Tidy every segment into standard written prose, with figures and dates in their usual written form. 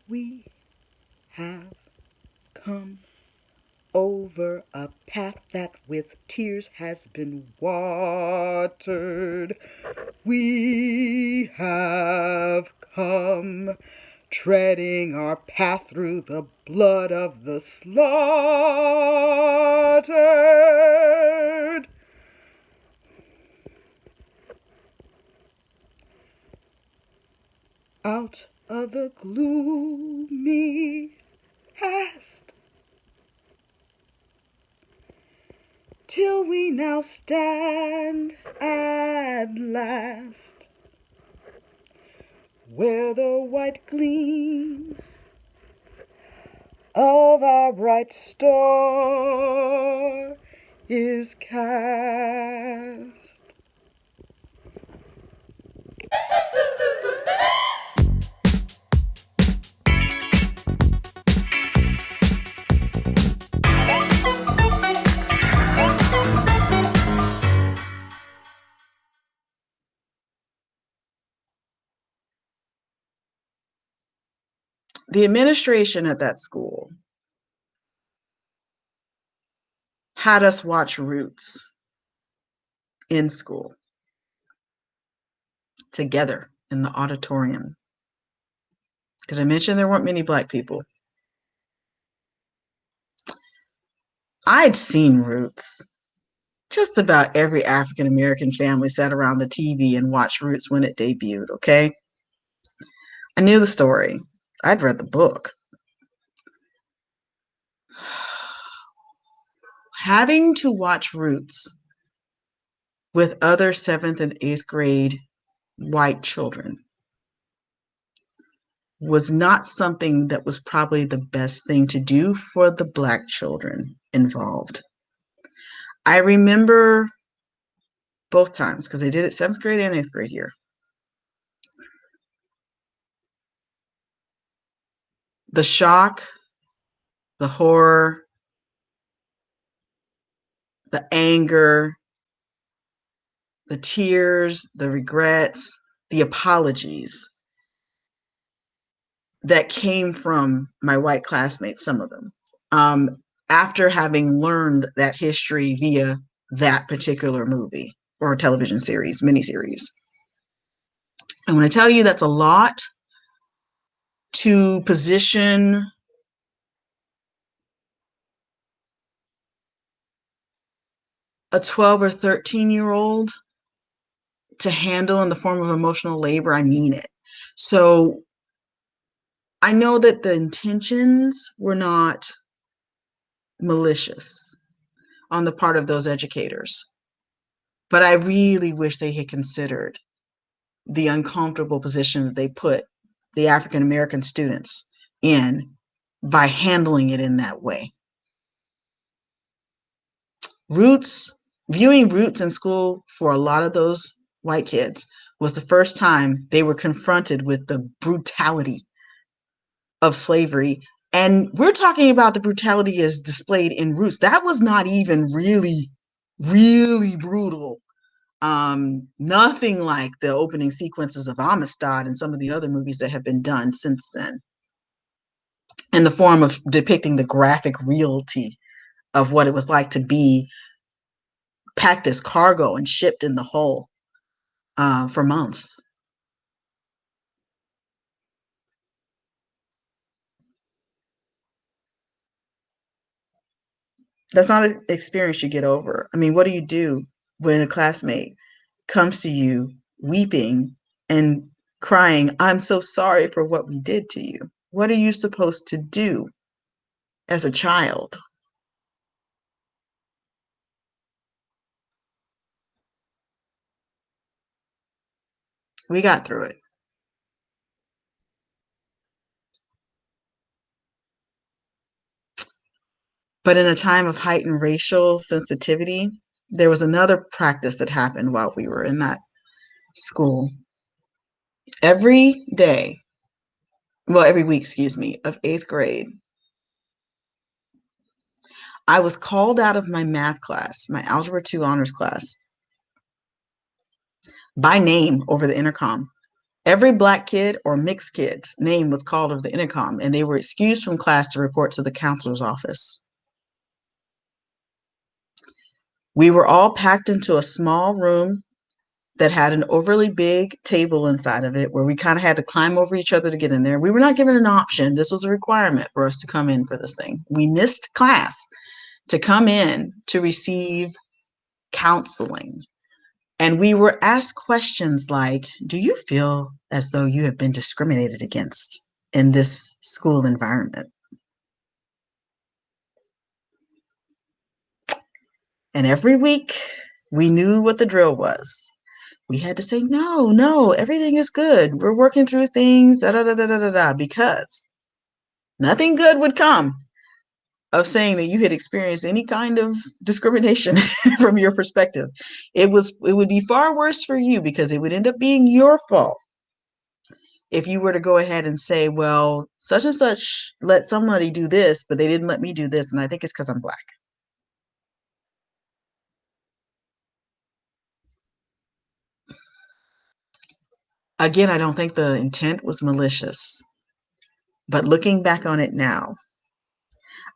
We have come over a path that with tears has been watered. We have come treading our path through the blood of the slaughtered. Out of the gloomy past, till we now stand at last, where the white gleam of our bright star is cast. The administration at that school had us watch Roots in school together in the auditorium. Did I mention there weren't many Black people? I'd seen Roots. Just about every African American family sat around the TV and watched Roots when it debuted, okay? I knew the story. I'd read the book. Having to watch Roots with other 7th and 8th grade white children was not something that was probably the best thing to do for the Black children involved. I remember both times because they did it 7th grade and 8th grade year. The shock, the horror, the anger, the tears, the regrets, the apologies that came from my white classmates, some of them, after having learned that history via that particular movie or television series, miniseries. And when I tell you that's a lot to position a 12 or 13-year-old to handle in the form of emotional labor, I mean it. So I know that the intentions were not malicious on the part of those educators, but I really wish they had considered the uncomfortable position that they put the African American students in by handling it in that way. Viewing Roots in school for a lot of those white kids was the first time they were confronted with the brutality of slavery. And we're talking about the brutality as displayed in Roots. That was not even really, really brutal. Nothing like the opening sequences of Amistad and some of the other movies that have been done since then, in the form of depicting the graphic reality of what it was like to be packed as cargo and shipped in the hull for months. That's not an experience you get over. I mean, what do you do when a classmate comes to you weeping and crying, "I'm so sorry for what we did to you"? What are you supposed to do as a child? We got through it. But in a time of heightened racial sensitivity, there was another practice that happened while we were in that school. Every day, well, every week, excuse me, of 8th grade, I was called out of my math class, my Algebra 2 honors class, by name over the intercom Every black kid or mixed kid's name was called over the intercom, and they were excused from class to report to the counselor's office. We were all packed into a small room that had an overly big table inside of it where we kind of had to climb over each other to get in there. We were not given an option. This was a requirement for us to come in for this thing. We missed class to come in to receive counseling. And we were asked questions like, do you feel as though you have been discriminated against in this school environment? And every week we knew what the drill was. We had to say, no, everything is good. We're working through things, because nothing good would come of saying that you had experienced any kind of discrimination from your perspective. It would be far worse for you because it would end up being your fault if you were to go ahead and say, well, such and such let somebody do this, but they didn't let me do this, and I think it's because I'm Black. Again, I don't think the intent was malicious, but looking back on it now,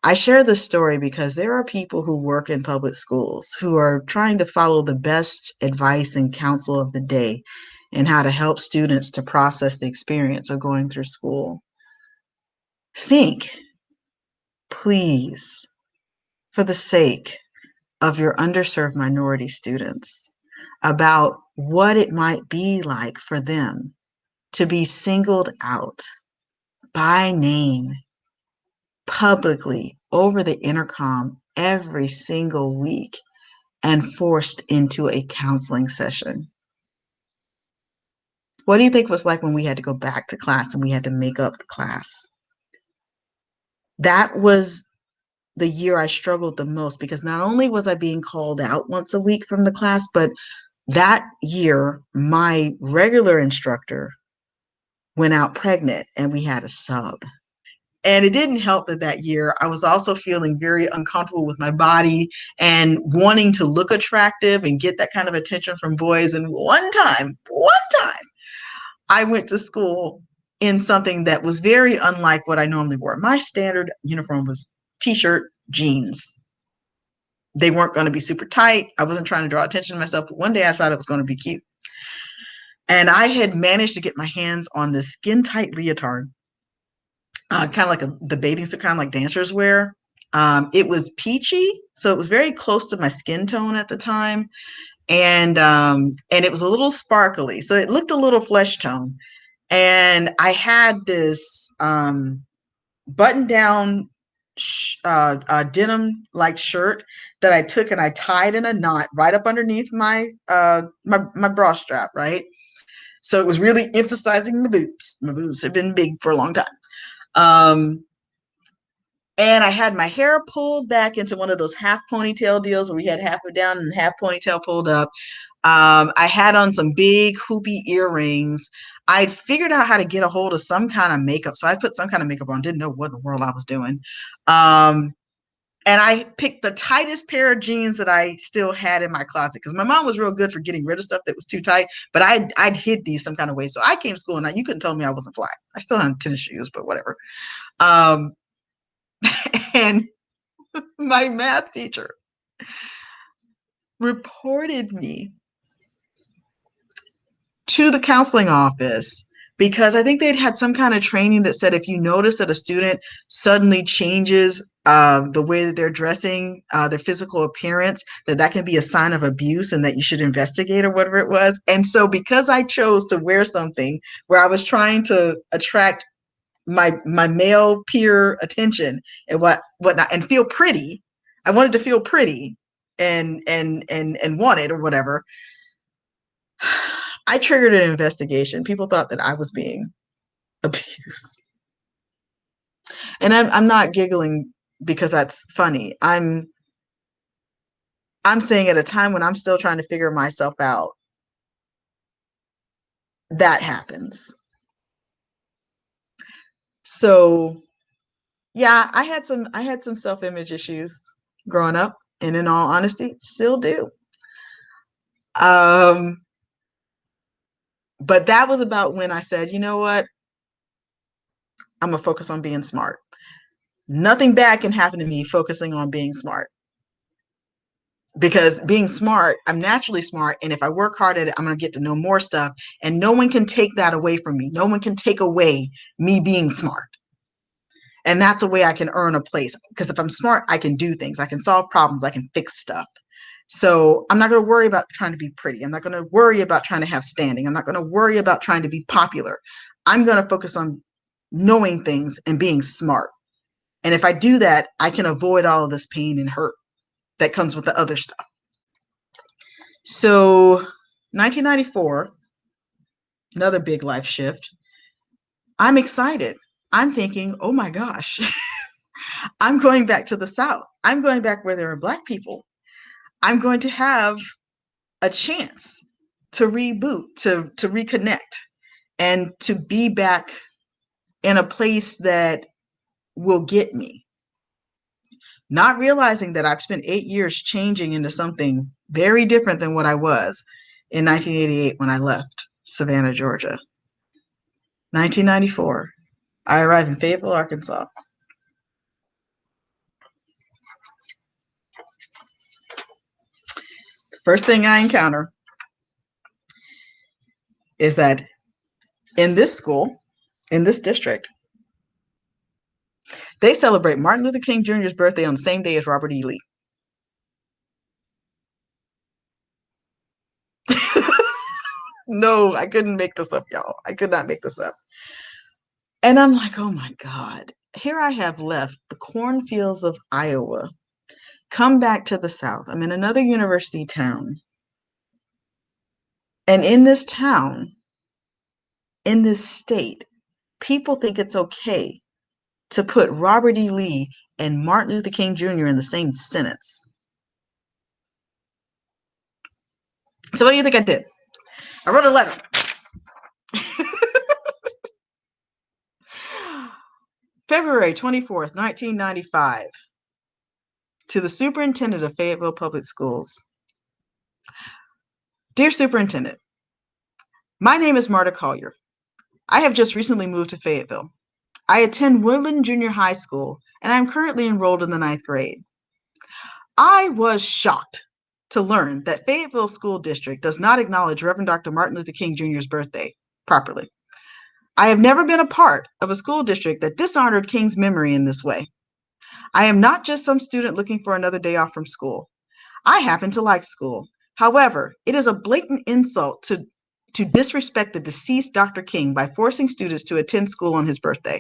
I share this story because there are people who work in public schools who are trying to follow the best advice and counsel of the day and how to help students to process the experience of going through school. Think, please, for the sake of your underserved minority students, about what it might be like for them to be singled out by name publicly over the intercom every single week and forced into a counseling session. What do you think it was like when we had to go back to class and we had to make up the class? That was the year I struggled the most because not only was I being called out once a week from the class, but that year, my regular instructor went out pregnant and we had a sub. And it didn't help that that year I was also feeling very uncomfortable with my body and wanting to look attractive and get that kind of attention from boys. And one time, I went to school in something that was very unlike what I normally wore. My standard uniform was t-shirt, jeans. They weren't going to be super tight. I wasn't trying to draw attention to myself, but one day I thought it was going to be cute. And I had managed to get my hands on this skin tight leotard, kind of like the bathing suit, kind of like dancers wear. It was peachy, so it was very close to my skin tone at the time, and it was a little sparkly, so it looked a little flesh tone. And I had this button down denim like shirt that I took and I tied in a knot right up underneath my bra strap, right? So it was really emphasizing my boobs. My boobs have been big for a long time. And I had my hair pulled back into one of those half ponytail deals where we had half it down and half ponytail pulled up. I had on some big hoopy earrings. I'd figured out how to get a hold of some kind of makeup. So I put some kind of makeup on, didn't know what in the world I was doing. And I picked the tightest pair of jeans that I still had in my closet because my mom was real good for getting rid of stuff that was too tight, but I'd hid these some kind of way. So I came to school and you couldn't tell me I wasn't fly. I still had tennis shoes, but whatever. And my math teacher reported me to the counseling office because I think they'd had some kind of training that said if you notice that a student suddenly changes the way that they're dressing, their physical appearance, that can be a sign of abuse and that you should investigate or whatever it was. And so because I chose to wear something where I was trying to attract my male peer attention and whatnot and feel pretty, I wanted to feel pretty and wanted or whatever, I triggered an investigation. People thought that I was being abused. And I'm not giggling because that's funny. I'm saying at a time when I'm still trying to figure myself out, that happens. So yeah, I had some self-image issues growing up, and in all honesty, still do. But that was about when I said, you know what? I'm going to focus on being smart. Nothing bad can happen to me focusing on being smart. Because being smart, I'm naturally smart. And if I work hard at it, I'm going to get to know more stuff. And no one can take that away from me. No one can take away me being smart. And that's a way I can earn a place. Because if I'm smart, I can do things. I can solve problems. I can fix stuff. So I'm not going to worry about trying to be pretty. I'm not going to worry about trying to have standing. I'm not going to worry about trying to be popular. I'm going to focus on knowing things and being smart. And if I do that, I can avoid all of this pain and hurt that comes with the other stuff. So 1994, another big life shift. I'm excited. I'm thinking, oh my gosh, I'm going back to the South. I'm going back where there are Black people. I'm going to have a chance to reboot, to reconnect, and to be back in a place that will get me. Not realizing that I've spent 8 years changing into something very different than what I was in 1988 when I left Savannah, Georgia. 1994, I arrived in Fayetteville, Arkansas. First thing I encounter is that in this school, in this district, they celebrate Martin Luther King Jr.'s birthday on the same day as Robert E. Lee. No, I couldn't make this up, y'all. I could not make this up. And I'm like, oh my God, here I have left the cornfields of Iowa, come back to the South. I'm in another university town. And in this town, in this state, people think it's okay to put Robert E. Lee and Martin Luther King Jr. in the same sentence. So what do you think I did? I wrote a letter. February 24th, 1995, to the superintendent of Fayetteville Public Schools. Dear Superintendent, my name is Marta Collier. I have just recently moved to Fayetteville. I attend Woodland Junior High School, and I'm currently enrolled in the 9th grade. I was shocked to learn that Fayetteville School District does not acknowledge Reverend Dr. Martin Luther King Jr.'s birthday properly. I have never been a part of a school district that dishonored King's memory in this way. I am not just some student looking for another day off from school. I happen to like school. However, it is a blatant insult to disrespect the deceased Dr. King by forcing students to attend school on his birthday.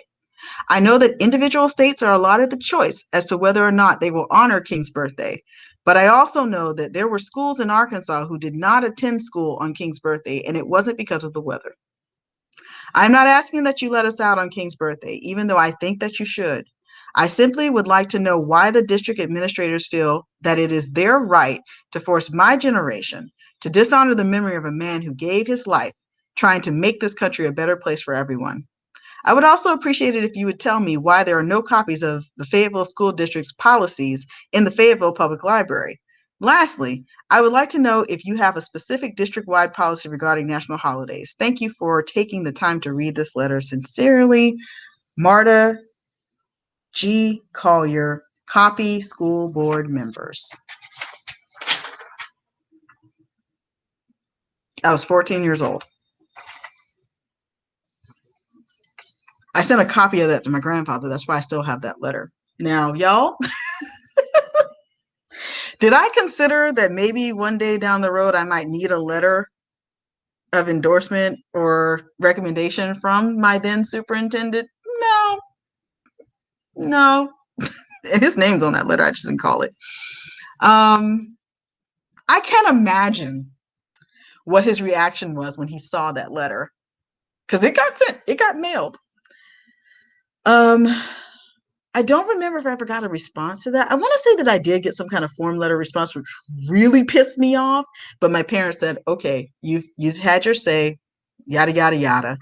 I know that individual states are allotted the choice as to whether or not they will honor King's birthday, but I also know that there were schools in Arkansas who did not attend school on King's birthday, and it wasn't because of the weather. I'm not asking that you let us out on King's birthday, even though I think that you should. I simply would like to know why the district administrators feel that it is their right to force my generation to dishonor the memory of a man who gave his life trying to make this country a better place for everyone. I would also appreciate it if you would tell me why there are no copies of the Fayetteville School District's policies in the Fayetteville Public Library. Lastly, I would like to know if you have a specific district-wide policy regarding national holidays. Thank you for taking the time to read this letter. Sincerely, Marta G. Collier, copy school board members. I was 14 years old. I sent a copy of that to my grandfather. That's why I still have that letter. Now, y'all, did I consider that maybe one day down the road I might need a letter of endorsement or recommendation from my then superintendent? No. And his name's on that letter. I just didn't call it. I can't imagine what his reaction was when he saw that letter, because it got sent. It got mailed. I don't remember if I ever got a response to that. I want to say that I did get some kind of form letter response, which really pissed me off. But my parents said, "Okay, you've had your say, yada yada yada."